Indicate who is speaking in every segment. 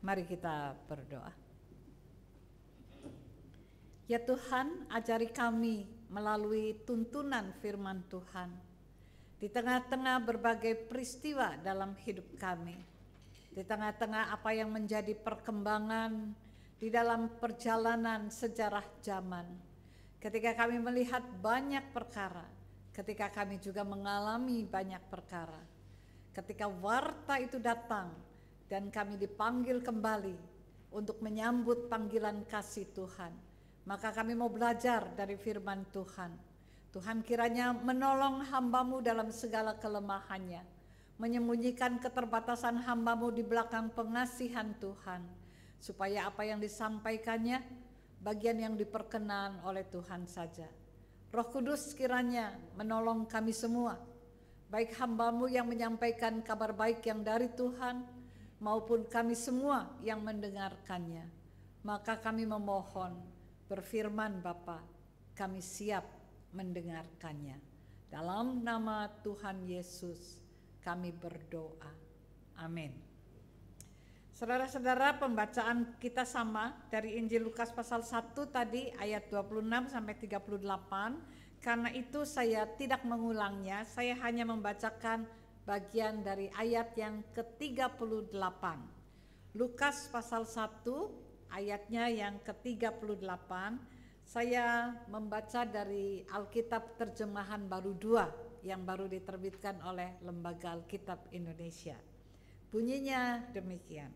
Speaker 1: Mari kita berdoa. Ya Tuhan, ajari kami melalui tuntunan firman Tuhan di tengah-tengah berbagai peristiwa dalam hidup kami, di tengah-tengah apa yang menjadi perkembangan di dalam perjalanan sejarah zaman. Ketika kami melihat banyak perkara, ketika kami juga mengalami banyak perkara, ketika warta itu datang dan kami dipanggil kembali untuk menyambut panggilan kasih Tuhan, maka kami mau belajar dari firman Tuhan. Tuhan kiranya menolong hamba-Mu dalam segala kelemahannya, menyembunyikan keterbatasan hamba-Mu di belakang pengasihan Tuhan, supaya apa yang disampaikannya bagian yang diperkenan oleh Tuhan saja. Roh Kudus kiranya menolong kami semua, baik hamba-Mu yang menyampaikan kabar baik yang dari Tuhan, maupun kami semua yang mendengarkannya. Maka kami memohon, berfirman Bapa, kami siap mendengarkannya. Dalam nama Tuhan Yesus kami berdoa. Amin. Saudara-saudara, pembacaan kita sama dari Injil Lukas pasal 1 tadi ayat 26 sampai 38. Karena itu saya tidak mengulangnya, saya hanya membacakan bagian dari ayat yang ke-38. Lukas pasal 1 ayatnya yang ke-38, saya membaca dari Alkitab Terjemahan Baru 2 yang baru diterbitkan oleh Lembaga Alkitab Indonesia. Bunyinya demikian.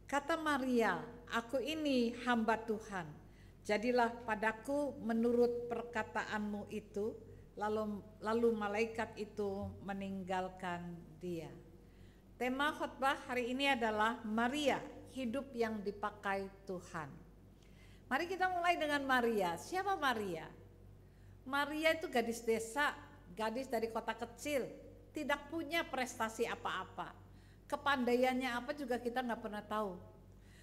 Speaker 1: Kata Maria, "Aku ini hamba Tuhan, jadilah padaku menurut perkataanmu itu." Lalu malaikat itu meninggalkan dia. Tema khotbah hari ini adalah Maria, hidup yang dipakai Tuhan. Mari kita mulai dengan Maria. Siapa Maria? Maria itu gadis desa, gadis dari kota kecil, tidak punya prestasi apa-apa. Kepandaiannya apa juga kita nggak pernah tahu.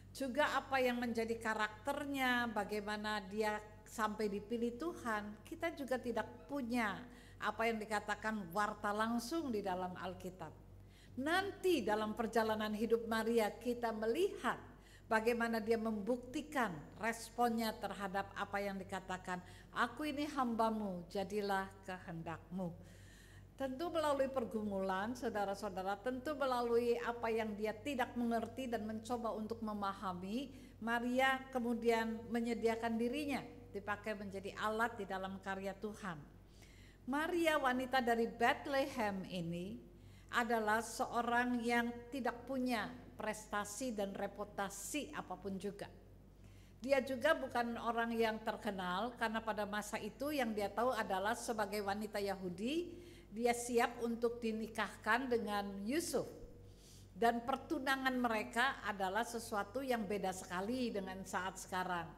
Speaker 1: Juga apa yang menjadi karakternya, bagaimana dia sampai dipilih Tuhan, kita juga tidak punya apa yang dikatakan warta langsung di dalam Alkitab. Nanti dalam perjalanan hidup Maria kita melihat bagaimana dia membuktikan responnya terhadap apa yang dikatakan, "Aku ini hamba-Mu, jadilah kehendak-Mu." Tentu melalui pergumulan, saudara-saudara, tentu melalui apa yang dia tidak mengerti dan mencoba untuk memahami, Maria kemudian menyediakan dirinya dipakai menjadi alat di dalam karya Tuhan. Maria, wanita dari Bethlehem ini, adalah seorang yang tidak punya prestasi dan reputasi apapun juga. Dia juga bukan orang yang terkenal, karena pada masa itu yang dia tahu adalah sebagai wanita Yahudi, dia siap untuk dinikahkan dengan Yusuf. Dan pertunangan mereka adalah sesuatu yang beda sekali dengan saat sekarang.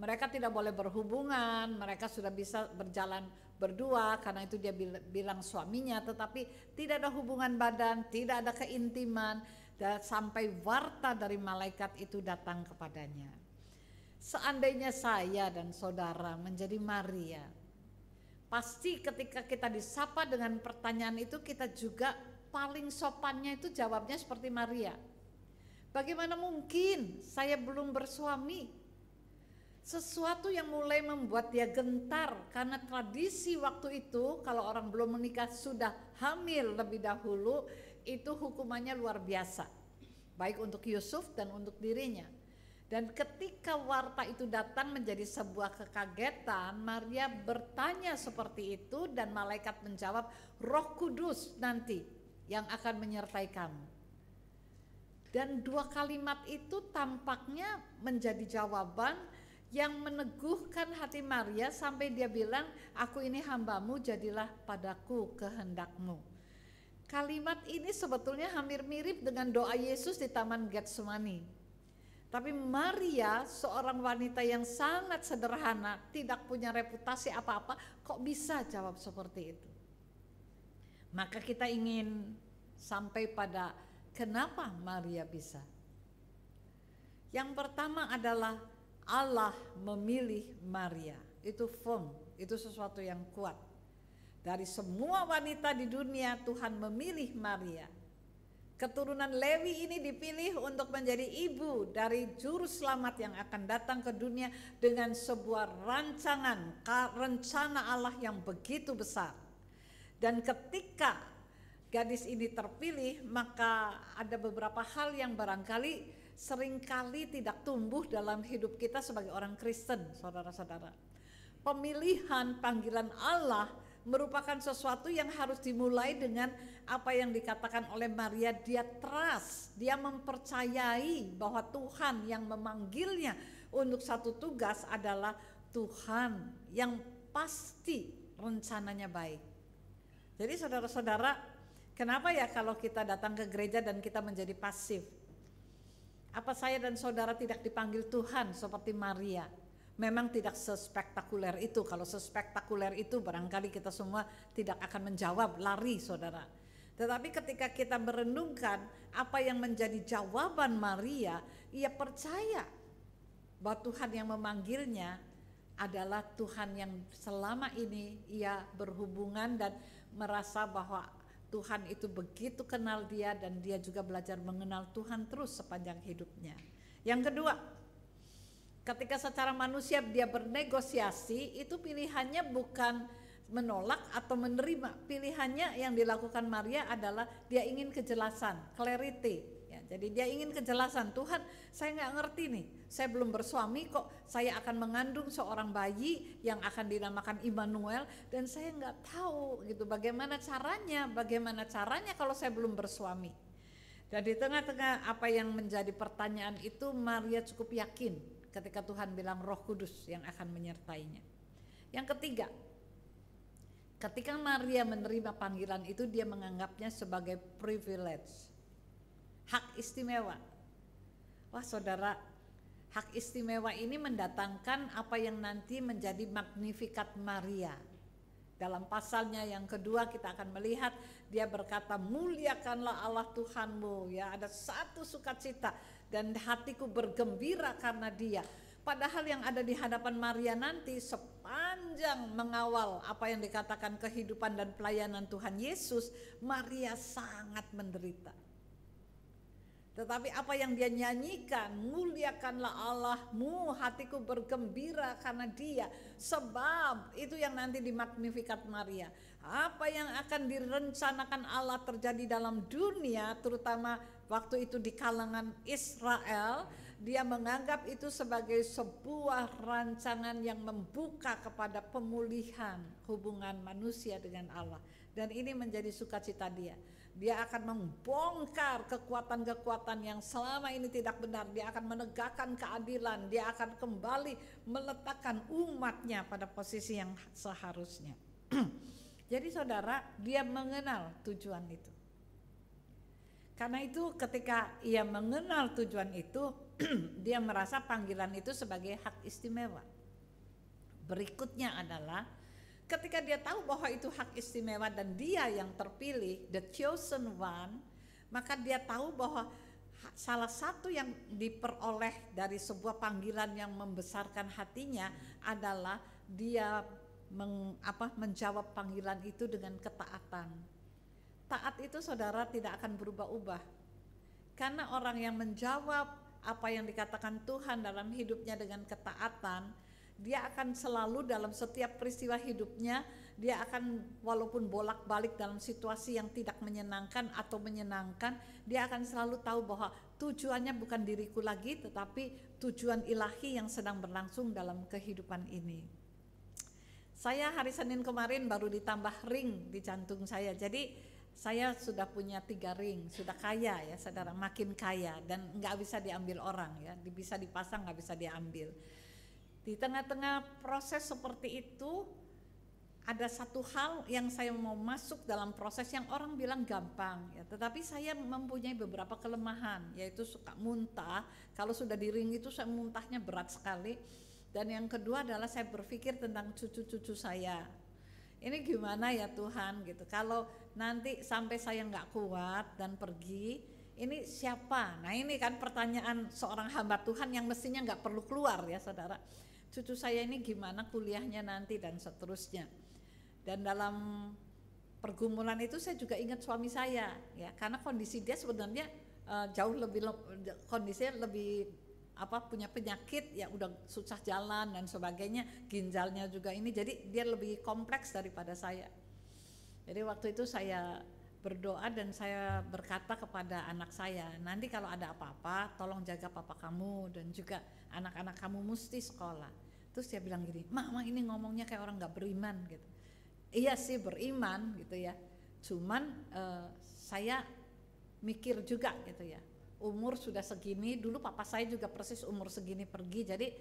Speaker 1: Mereka tidak boleh berhubungan, mereka sudah bisa berjalan berdua karena itu dia bilang suaminya, tetapi tidak ada hubungan badan, tidak ada keintiman, dan sampai warta dari malaikat itu datang kepadanya. Seandainya saya dan saudara menjadi Maria, pasti ketika kita disapa dengan pertanyaan itu, kita juga paling sopannya itu jawabnya seperti Maria. Bagaimana mungkin saya belum bersuami? Sesuatu yang mulai membuat dia gentar, karena tradisi waktu itu kalau orang belum menikah sudah hamil lebih dahulu, itu hukumannya luar biasa, baik untuk Yusuf dan untuk dirinya. Dan ketika warta itu datang menjadi sebuah kekagetan, Maria bertanya seperti itu dan malaikat menjawab, "Roh Kudus nanti yang akan menyertai kamu." Dan dua kalimat itu tampaknya menjadi jawaban yang meneguhkan hati Maria sampai dia bilang, "Aku ini hamba-Mu, jadilah padaku kehendak-Mu." Kalimat ini sebetulnya hampir mirip dengan doa Yesus di Taman Getsemani. Tapi Maria, seorang wanita yang sangat sederhana, tidak punya reputasi apa-apa, kok bisa jawab seperti itu? Maka kita ingin sampai pada kenapa Maria bisa. Yang pertama adalah Allah memilih Maria. Itu firm, itu sesuatu yang kuat. Dari semua wanita di dunia, Tuhan memilih Maria. Keturunan Lewi ini dipilih untuk menjadi ibu dari juru selamat yang akan datang ke dunia dengan sebuah rencana Allah yang begitu besar. Dan ketika gadis ini terpilih, maka ada beberapa hal yang barangkali seringkali tidak tumbuh dalam hidup kita sebagai orang Kristen, saudara-saudara. Pemilihan panggilan Allah merupakan sesuatu yang harus dimulai dengan apa yang dikatakan oleh Maria, dia trust, dia mempercayai bahwa Tuhan yang memanggilnya untuk satu tugas adalah Tuhan yang pasti rencananya baik. Jadi saudara-saudara, kenapa ya kalau kita datang ke gereja dan kita menjadi pasif? Apa saya dan saudara tidak dipanggil Tuhan seperti Maria? Memang tidak sespektakuler itu. Kalau sespektakuler itu barangkali kita semua tidak akan menjawab, lari saudara. Tetapi ketika kita merenungkan apa yang menjadi jawaban Maria, ia percaya bahwa Tuhan yang memanggilnya adalah Tuhan yang selama ini ia berhubungan dan merasa bahwa Tuhan itu begitu kenal dia, dan dia juga belajar mengenal Tuhan terus sepanjang hidupnya. Yang kedua, ketika secara manusia dia bernegosiasi, itu pilihannya bukan menolak atau menerima. Pilihannya yang dilakukan Maria adalah dia ingin kejelasan, clarity. Ya, jadi dia ingin kejelasan. Tuhan, saya nggak ngerti nih. Saya belum bersuami kok. Saya akan mengandung seorang bayi yang akan dinamakan Immanuel, dan saya nggak tahu gitu bagaimana caranya kalau saya belum bersuami. Dan di tengah-tengah apa yang menjadi pertanyaan itu, Maria cukup yakin ketika Tuhan bilang Roh Kudus yang akan menyertainya. Yang ketiga, ketika Maria menerima panggilan itu, dia menganggapnya sebagai privilege, hak istimewa. Wah saudara, hak istimewa ini mendatangkan apa yang nanti menjadi Magnificat Maria. Dalam pasalnya yang kedua kita akan melihat dia berkata, muliakanlah Allah Tuhanmu, ya, ada satu sukacita dan hatiku bergembira karena dia. Padahal yang ada di hadapan Maria nanti sepanjang mengawal apa yang dikatakan kehidupan dan pelayanan Tuhan Yesus, Maria sangat menderita. Tetapi apa yang dia nyanyikan, muliakanlah Allahmu, hatiku bergembira karena dia. Sebab itu yang nanti di Magnificat Maria. Apa yang akan direncanakan Allah terjadi dalam dunia, terutama waktu itu di kalangan Israel, dia menganggap itu sebagai sebuah rancangan yang membuka kepada pemulihan hubungan manusia dengan Allah. Dan ini menjadi sukacita dia. Dia akan membongkar kekuatan-kekuatan yang selama ini tidak benar. Dia akan menegakkan keadilan. Dia akan kembali meletakkan umatnya pada posisi yang seharusnya. Jadi saudara, dia mengenal tujuan itu. Karena itu ketika ia mengenal tujuan itu, dia merasa panggilan itu sebagai hak istimewa. Berikutnya adalah ketika dia tahu bahwa itu hak istimewa dan dia yang terpilih, the chosen one, maka dia tahu bahwa salah satu yang diperoleh dari sebuah panggilan yang membesarkan hatinya adalah dia menjawab panggilan itu dengan ketaatan. Taat itu saudara tidak akan berubah-ubah. Karena orang yang menjawab apa yang dikatakan Tuhan dalam hidupnya dengan ketaatan, dia akan selalu dalam setiap peristiwa hidupnya, dia akan walaupun bolak-balik dalam situasi yang tidak menyenangkan atau menyenangkan, dia akan selalu tahu bahwa tujuannya bukan diriku lagi, tetapi tujuan ilahi yang sedang berlangsung dalam kehidupan ini. Saya hari Senin kemarin baru ditambah ring di jantung saya, jadi saya sudah punya 3 ring, sudah kaya ya saudara, makin kaya dan nggak bisa diambil orang ya, bisa dipasang nggak bisa diambil. Di tengah-tengah proses seperti itu, ada satu hal yang saya mau masuk dalam proses yang orang bilang gampang ya, tetapi saya mempunyai beberapa kelemahan, yaitu suka muntah. Kalau sudah di ring itu saya muntahnya berat sekali. Dan yang kedua adalah saya berpikir tentang cucu-cucu saya. Ini gimana ya Tuhan gitu, kalau nanti sampai saya nggak kuat dan pergi, ini siapa? Nah ini kan pertanyaan seorang hamba Tuhan yang mestinya nggak perlu keluar ya saudara. Cucu saya ini gimana kuliahnya nanti dan seterusnya. Dan dalam pergumulan itu saya juga ingat suami saya ya, karena kondisi dia sebenarnya jauh lebih kondisinya lebih punya penyakit ya, udah susah jalan dan sebagainya, ginjalnya juga ini, jadi dia lebih kompleks daripada saya. Jadi waktu itu saya berdoa dan saya berkata kepada anak saya, nanti kalau ada apa-apa tolong jaga papa kamu dan juga anak-anak kamu mesti sekolah. Terus dia bilang gini, mama ini ngomongnya kayak orang gak beriman gitu. Iya sih beriman gitu ya, cuman saya mikir juga gitu ya, umur sudah segini, dulu papa saya juga persis umur segini pergi, jadi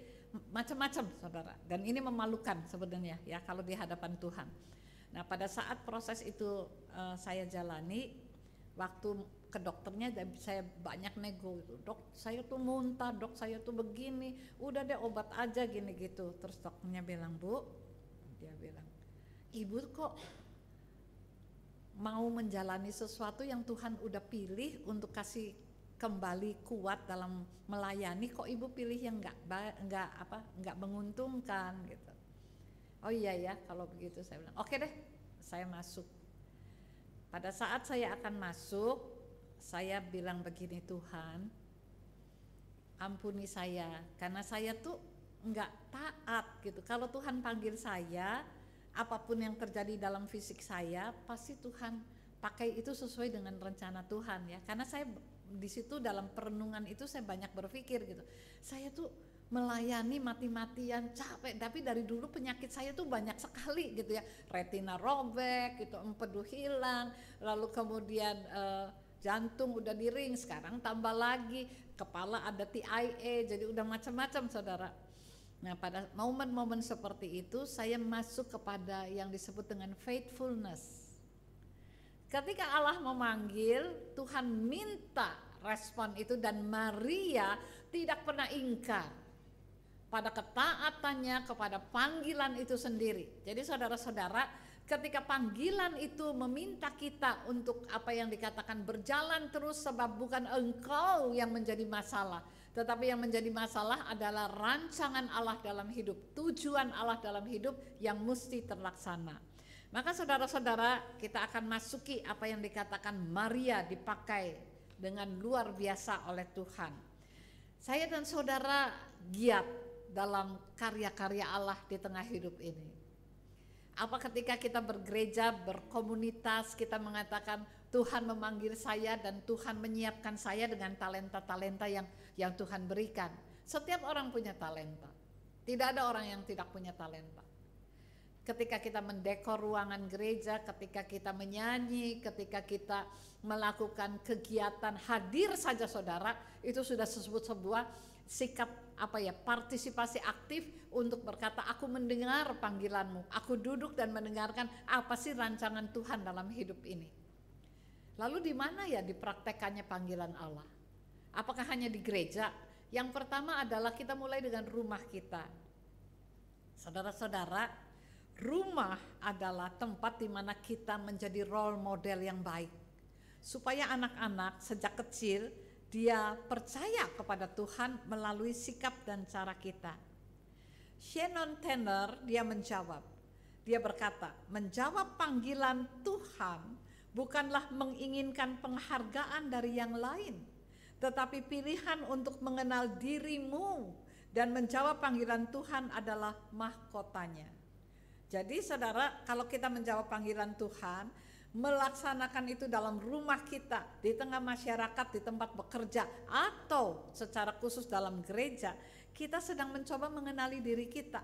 Speaker 1: macam-macam saudara, dan ini memalukan sebenarnya ya kalau di hadapan Tuhan. Nah pada saat proses itu saya jalani, waktu ke dokternya saya banyak nego gitu, dok saya tuh muntah, dok saya tuh begini, udah deh obat aja gini gitu. Terus dokternya bilang, bu, dia bilang, ibu kok mau menjalani sesuatu yang Tuhan udah pilih untuk kasih kembali kuat dalam melayani, kok ibu pilih yang nggak menguntungkan gitu. Oh iya ya kalau begitu, saya bilang oke deh, saya masuk. Pada saat saya akan masuk, saya bilang begini, Tuhan ampuni saya karena saya tuh nggak taat gitu. Kalau Tuhan panggil saya, apapun yang terjadi dalam fisik saya pasti Tuhan pakai itu sesuai dengan rencana Tuhan ya. Karena saya di situ dalam perenungan itu saya banyak berpikir gitu, saya tuh melayani mati-matian capek, tapi dari dulu penyakit saya tuh banyak sekali gitu ya, retina robek gitu, empedu hilang, lalu kemudian jantung udah di ring, sekarang tambah lagi kepala ada TIA, jadi udah macam-macam saudara. Nah pada momen-momen seperti itu saya masuk kepada yang disebut dengan faithfulness. Ketika Allah memanggil, Tuhan minta respon itu, dan Maria tidak pernah ingkar pada ketaatannya kepada panggilan itu sendiri. Jadi saudara-saudara, ketika panggilan itu meminta kita untuk apa yang dikatakan berjalan terus, sebab bukan engkau yang menjadi masalah, tetapi yang menjadi masalah adalah rancangan Allah dalam hidup, tujuan Allah dalam hidup yang mesti terlaksana. Maka saudara-saudara, kita akan masuki apa yang dikatakan Maria dipakai dengan luar biasa oleh Tuhan. Saya dan saudara giat dalam karya-karya Allah di tengah hidup ini. Apa ketika kita bergereja, berkomunitas, kita mengatakan Tuhan memanggil saya dan Tuhan menyiapkan saya dengan talenta-talenta yang Tuhan berikan. Setiap orang punya talenta. Tidak ada orang yang tidak punya talenta. Ketika kita mendekor ruangan gereja, ketika kita menyanyi, ketika kita melakukan kegiatan, hadir saja saudara, itu sudah disebut sebuah sikap partisipasi aktif untuk berkata, aku mendengar panggilanmu, aku duduk dan mendengarkan apa sih rancangan Tuhan dalam hidup ini. Lalu di mana ya dipraktekannya panggilan Allah? Apakah hanya di gereja? Yang pertama adalah kita mulai dengan rumah kita. Saudara-saudara, rumah adalah tempat di mana kita menjadi role model yang baik, supaya anak-anak sejak kecil dia percaya kepada Tuhan melalui sikap dan cara kita. Shannon Tanner dia menjawab, dia berkata, menjawab panggilan Tuhan bukanlah menginginkan penghargaan dari yang lain, tetapi pilihan untuk mengenal dirimu, dan menjawab panggilan Tuhan adalah mahkotanya. Jadi saudara, kalau kita menjawab panggilan Tuhan, melaksanakan itu dalam rumah kita, di tengah masyarakat, di tempat bekerja, atau secara khusus dalam gereja, kita sedang mencoba mengenali diri kita.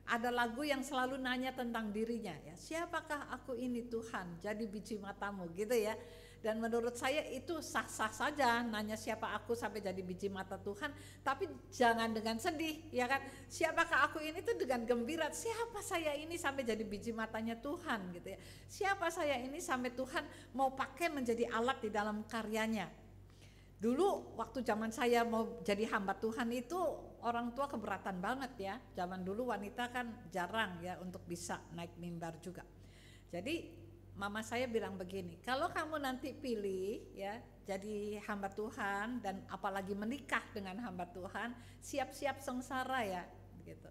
Speaker 1: Ada lagu yang selalu nanya tentang dirinya ya, siapakah aku ini Tuhan, jadi biji matamu gitu ya. Dan menurut saya itu sah-sah saja nanya siapa aku sampai jadi biji mata Tuhan, tapi jangan dengan sedih ya kan. Siapakah aku ini tuh dengan gembira, siapa saya ini sampai jadi biji matanya Tuhan gitu ya. Siapa saya ini sampai Tuhan mau pakai menjadi alat di dalam karyanya. Dulu waktu zaman saya mau jadi hamba Tuhan itu orang tua keberatan banget ya. Zaman dulu wanita kan jarang ya untuk bisa naik mimbar juga. Jadi mama saya bilang begini, kalau kamu nanti pilih ya jadi hamba Tuhan dan apalagi menikah dengan hamba Tuhan, siap-siap sengsara ya gitu.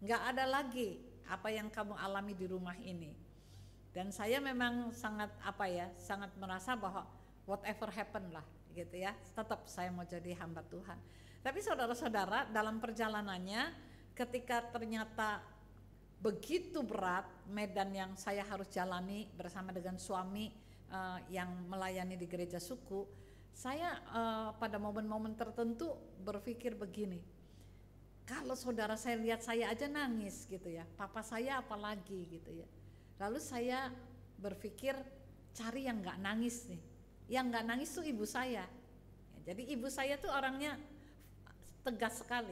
Speaker 1: Nggak ada lagi apa yang kamu alami di rumah ini. Dan saya memang sangat sangat merasa bahwa whatever happen lah gitu ya, tetap saya mau jadi hamba Tuhan. Tapi saudara-saudara, dalam perjalanannya ketika ternyata begitu berat medan yang saya harus jalani bersama dengan suami yang melayani di gereja suku, saya pada momen-momen tertentu berpikir begini, kalau saudara saya lihat saya aja nangis gitu ya, papa saya apalagi gitu ya. Lalu saya berpikir cari yang nggak nangis nih. Yang nggak nangis tuh ibu saya. Jadi ibu saya tuh orangnya tegas sekali.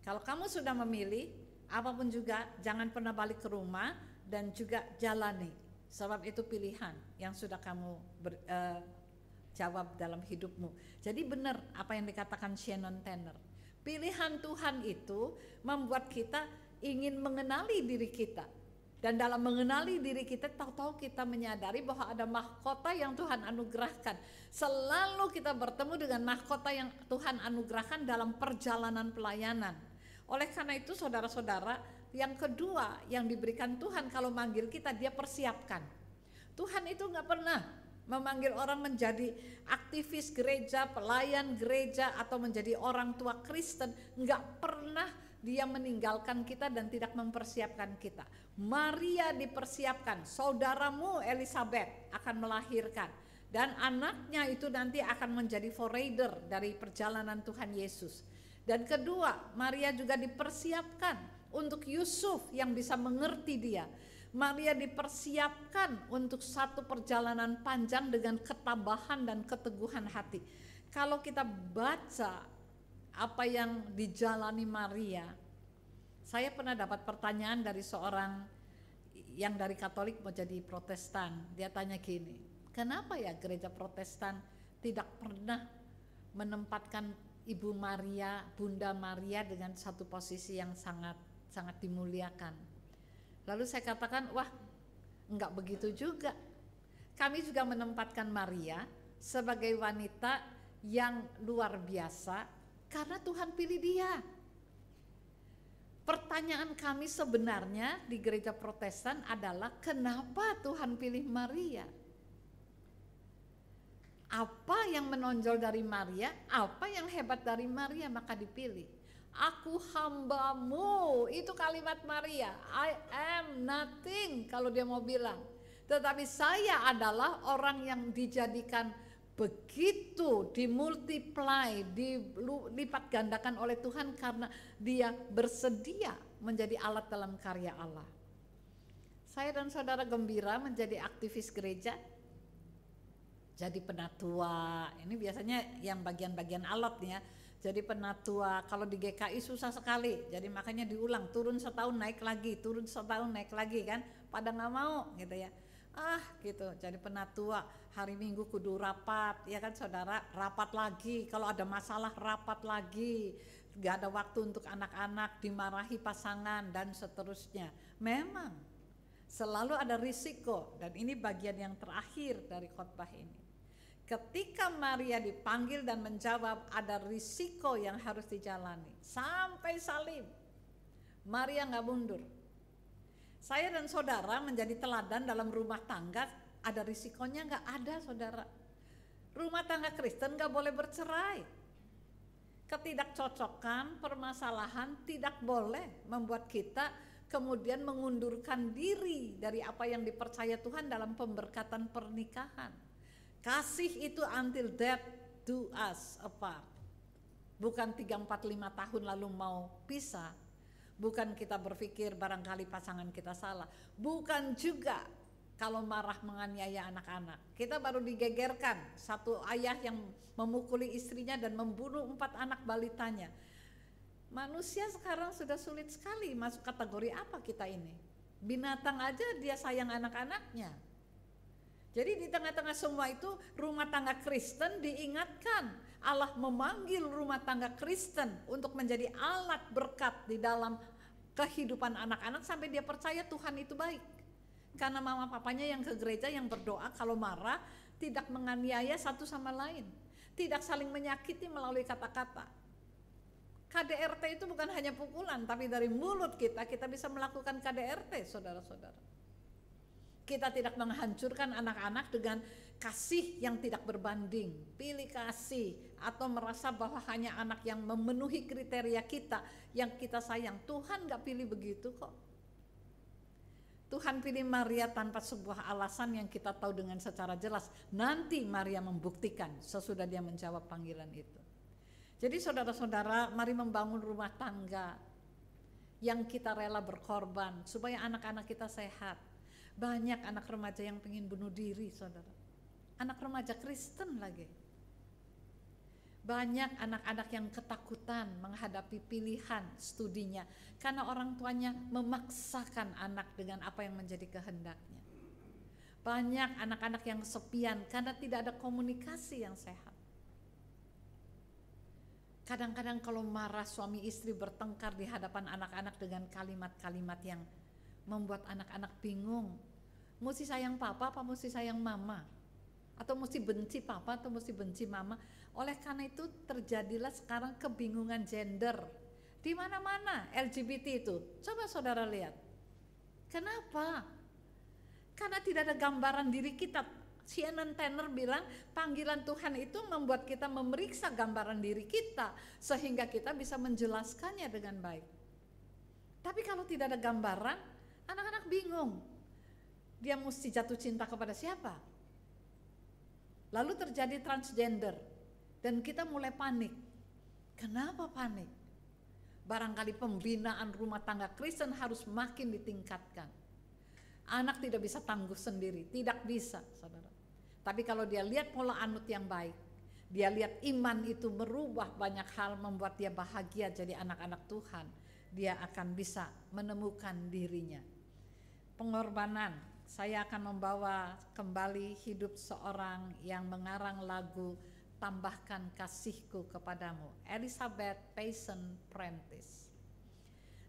Speaker 1: Kalau kamu sudah memilih apapun juga, jangan pernah balik ke rumah dan juga jalani. Sebab itu pilihan yang sudah kamu jawab dalam hidupmu. Jadi benar apa yang dikatakan Shannon Tanner. Pilihan Tuhan itu membuat kita ingin mengenali diri kita. Dan dalam mengenali diri kita, tahu-tahu kita menyadari bahwa ada mahkota yang Tuhan anugerahkan. Selalu kita bertemu dengan mahkota yang Tuhan anugerahkan dalam perjalanan pelayanan. Oleh karena itu saudara-saudara, yang kedua yang diberikan Tuhan kalau manggil kita, dia persiapkan. Tuhan itu gak pernah memanggil orang menjadi aktivis gereja, pelayan gereja, atau menjadi orang tua Kristen. Gak pernah dia meninggalkan kita dan tidak mempersiapkan kita. Maria dipersiapkan, saudaramu Elizabeth akan melahirkan, dan anaknya itu nanti akan menjadi forerunner dari perjalanan Tuhan Yesus. Dan kedua, Maria juga dipersiapkan untuk Yusuf yang bisa mengerti dia. Maria dipersiapkan untuk satu perjalanan panjang dengan ketabahan dan keteguhan hati. Kalau kita baca apa yang dijalani Maria, saya pernah dapat pertanyaan dari seorang yang dari Katolik mau jadi Protestan. Dia tanya gini, kenapa ya gereja Protestan tidak pernah menempatkan Ibu Maria, Bunda Maria dengan satu posisi yang sangat dimuliakan. Lalu saya katakan, wah enggak begitu juga. Kami juga menempatkan Maria sebagai wanita yang luar biasa karena Tuhan pilih dia. Pertanyaan kami sebenarnya di gereja Protestan adalah kenapa Tuhan pilih Maria? Apa yang menonjol dari Maria? Apa yang hebat dari Maria maka dipilih? Aku hambamu, itu kalimat Maria. I am nothing kalau dia mau bilang. Tetapi saya adalah orang yang dijadikan begitu dimultiply, dilipat gandakan oleh Tuhan karena dia bersedia menjadi alat dalam karya Allah. Saya dan saudara gembira menjadi aktivis gereja, jadi penatua. Ini biasanya yang bagian-bagian alat ya. Jadi penatua, kalau di GKI susah sekali. Jadi makanya diulang, turun setahun naik lagi, turun setahun naik lagi kan. Pada nggak mau gitu ya. Gitu, jadi penatua, hari Minggu kudu rapat, ya kan saudara, rapat lagi, kalau ada masalah rapat lagi, gak ada waktu untuk anak-anak, dimarahi pasangan dan seterusnya. Memang selalu ada risiko, dan ini bagian yang terakhir dari khotbah ini. Ketika Maria dipanggil dan menjawab, ada risiko yang harus dijalani sampai salib. Maria gak mundur. Saya dan saudara menjadi teladan dalam rumah tangga, ada risikonya nggak? Ada saudara. Rumah tangga Kristen nggak boleh bercerai. Ketidakcocokan, permasalahan tidak boleh membuat kita kemudian mengundurkan diri dari apa yang dipercaya Tuhan dalam pemberkatan pernikahan. Kasih itu until death do us apart. Bukan 3, 4, 5 tahun lalu mau pisah. Bukan kita berpikir barangkali pasangan kita salah. Bukan juga kalau marah menganiaya anak-anak. Kita baru digegerkan satu ayah yang memukuli istrinya dan membunuh 4 anak balitanya. Manusia sekarang sudah sulit sekali masuk kategori apa kita ini. Binatang aja dia sayang anak-anaknya. Jadi di tengah-tengah semua itu rumah tangga Kristen diingatkan. Allah memanggil rumah tangga Kristen untuk menjadi alat berkat di dalam kehidupan anak-anak sampai dia percaya Tuhan itu baik. Karena mama papanya yang ke gereja yang berdoa kalau marah tidak menganiaya satu sama lain. Tidak saling menyakiti melalui kata-kata. KDRT itu bukan hanya pukulan, tapi dari mulut kita bisa melakukan KDRT, saudara-saudara. Kita tidak menghancurkan anak-anak dengan kasih yang tidak berbanding, pilih kasih, atau merasa bahwa hanya anak yang memenuhi kriteria kita yang kita sayang. Tuhan gak pilih begitu kok. Tuhan pilih Maria tanpa sebuah alasan yang kita tahu dengan secara jelas. Nanti Maria membuktikan sesudah dia menjawab panggilan itu. Jadi saudara-saudara, mari membangun rumah tangga yang kita rela berkorban supaya anak-anak kita sehat. Banyak anak remaja yang pengen bunuh diri, saudara. Anak remaja Kristen lagi. Banyak anak-anak yang ketakutan menghadapi pilihan studinya karena orang tuanya memaksakan anak dengan apa yang menjadi kehendaknya. Banyak anak-anak yang kesepian karena tidak ada komunikasi yang sehat. Kadang-kadang kalau marah suami istri bertengkar di hadapan anak-anak dengan kalimat-kalimat yang membuat anak-anak bingung. Mesti sayang papa apa mesti sayang mama? Atau mesti benci papa atau mesti benci mama? Oleh karena itu terjadilah sekarang kebingungan gender. Di mana-mana LGBT itu. Coba saudara lihat. Kenapa? Karena tidak ada gambaran diri kita. CNN Tanner bilang panggilan Tuhan itu membuat kita memeriksa gambaran diri kita sehingga kita bisa menjelaskannya dengan baik. Tapi kalau tidak ada gambaran, anak-anak bingung. Dia mesti jatuh cinta kepada siapa? Lalu terjadi transgender dan kita mulai panik. Kenapa panik? Barangkali pembinaan rumah tangga Kristen harus makin ditingkatkan. Anak tidak bisa tangguh sendiri, tidak bisa, saudara. Tapi kalau dia lihat pola anut yang baik, dia lihat iman itu merubah banyak hal, membuat dia bahagia jadi anak-anak Tuhan, dia akan bisa menemukan dirinya. Pengorbanan, saya akan membawa kembali hidup seorang yang mengarang lagu Tambahkan Kasihku Kepadamu, Elizabeth Payson Prentice.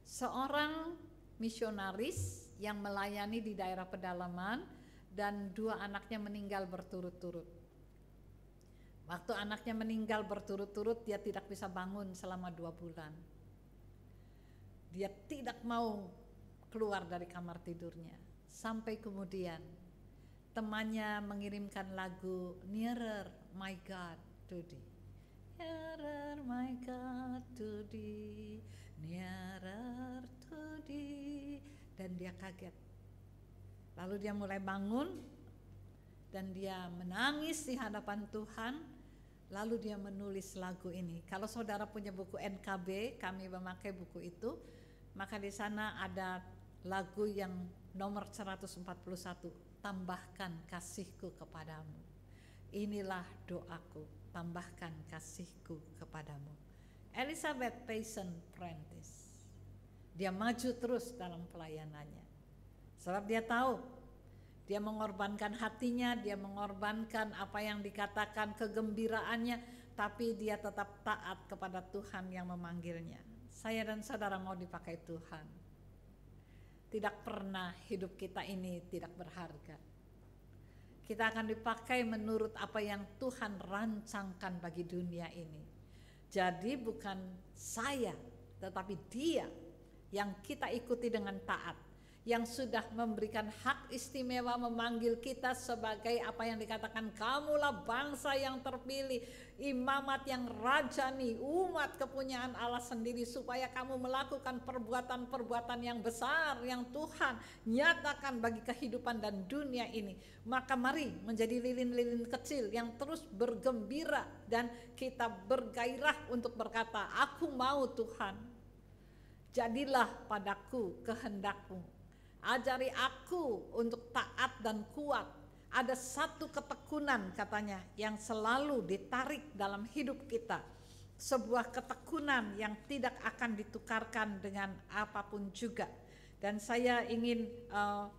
Speaker 1: Seorang misionaris yang melayani di daerah pedalaman dan 2 anaknya meninggal berturut-turut. Waktu anaknya meninggal berturut-turut, dia tidak bisa bangun selama 2 bulan. Dia tidak mau keluar dari kamar tidurnya. Sampai kemudian temannya mengirimkan lagu Nearer My God to Thee. Nearer My God to Thee, nearer to Thee. Dan dia kaget. Lalu dia mulai bangun dan dia menangis di hadapan Tuhan. Lalu dia menulis lagu ini. Kalau saudara punya buku NKB, kami memakai buku itu, maka di sana ada lagu yang nomor 141, Tambahkan Kasihku Kepadamu. Inilah doaku, tambahkan kasihku kepadamu. Elizabeth Payson Prentice. Dia maju terus dalam pelayanannya. Sebab dia tahu, dia mengorbankan hatinya, dia mengorbankan apa yang dikatakan kegembiraannya, tapi dia tetap taat kepada Tuhan yang memanggilnya. Saya dan saudara mau dipakai Tuhan. Tidak pernah hidup kita ini tidak berharga. Kita akan dipakai menurut apa yang Tuhan rancangkan bagi dunia ini. Jadi bukan saya, tetapi Dia yang kita ikuti dengan taat, yang sudah memberikan hak istimewa memanggil kita sebagai apa yang dikatakan, kamulah bangsa yang terpilih, imamat yang rajani, umat kepunyaan Allah sendiri, supaya kamu melakukan perbuatan-perbuatan yang besar yang Tuhan nyatakan bagi kehidupan dan dunia ini. Maka mari menjadi lilin-lilin kecil yang terus bergembira dan kita bergairah untuk berkata, aku mau Tuhan, jadilah padaku kehendak-Mu. Ajari aku untuk taat dan kuat. Ada satu ketekunan katanya yang selalu ditarik dalam hidup kita. Sebuah ketekunan yang tidak akan ditukarkan dengan apapun juga. Dan saya ingin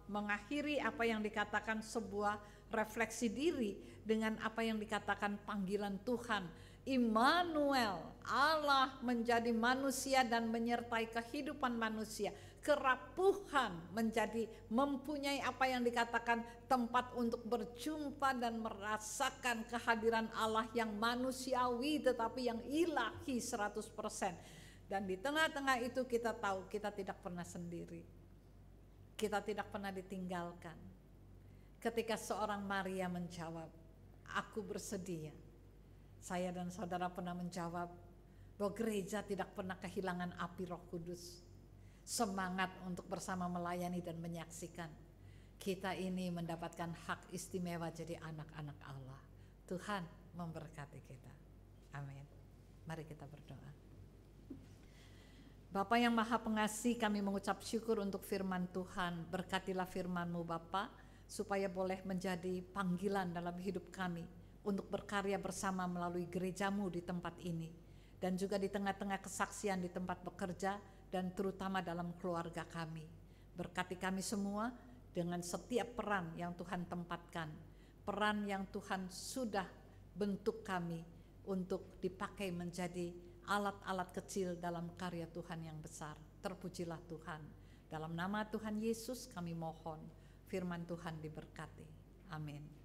Speaker 1: mengakhiri apa yang dikatakan sebuah refleksi diri dengan apa yang dikatakan panggilan Tuhan. Immanuel, Allah menjadi manusia dan menyertai kehidupan manusia. Kerapuhan menjadi mempunyai apa yang dikatakan tempat untuk berjumpa dan merasakan kehadiran Allah yang manusiawi tetapi yang ilahi 100%. Dan di tengah-tengah itu kita tahu kita tidak pernah sendiri. Kita tidak pernah ditinggalkan. ketika seorang Maria menjawab, aku bersedia. Saya dan saudara pernah menjawab bahwa gereja tidak pernah kehilangan api Roh Kudus. Semangat untuk bersama melayani dan menyaksikan. Kita ini mendapatkan hak istimewa jadi anak-anak Allah. Tuhan memberkati kita. Amin. Mari kita berdoa. Bapa yang Maha Pengasih, kami mengucap syukur untuk firman Tuhan. Berkatilah firman-Mu Bapa, supaya boleh menjadi panggilan dalam hidup kami untuk berkarya bersama melalui gereja-Mu di tempat ini, dan juga di tengah-tengah kesaksian di tempat bekerja, dan terutama dalam keluarga kami. Berkati kami semua dengan setiap peran yang Tuhan tempatkan, peran yang Tuhan sudah bentuk kami untuk dipakai menjadi alat-alat kecil dalam karya Tuhan yang besar. Terpujilah Tuhan. Dalam nama Tuhan Yesus kami mohon, firman Tuhan diberkati. Amin.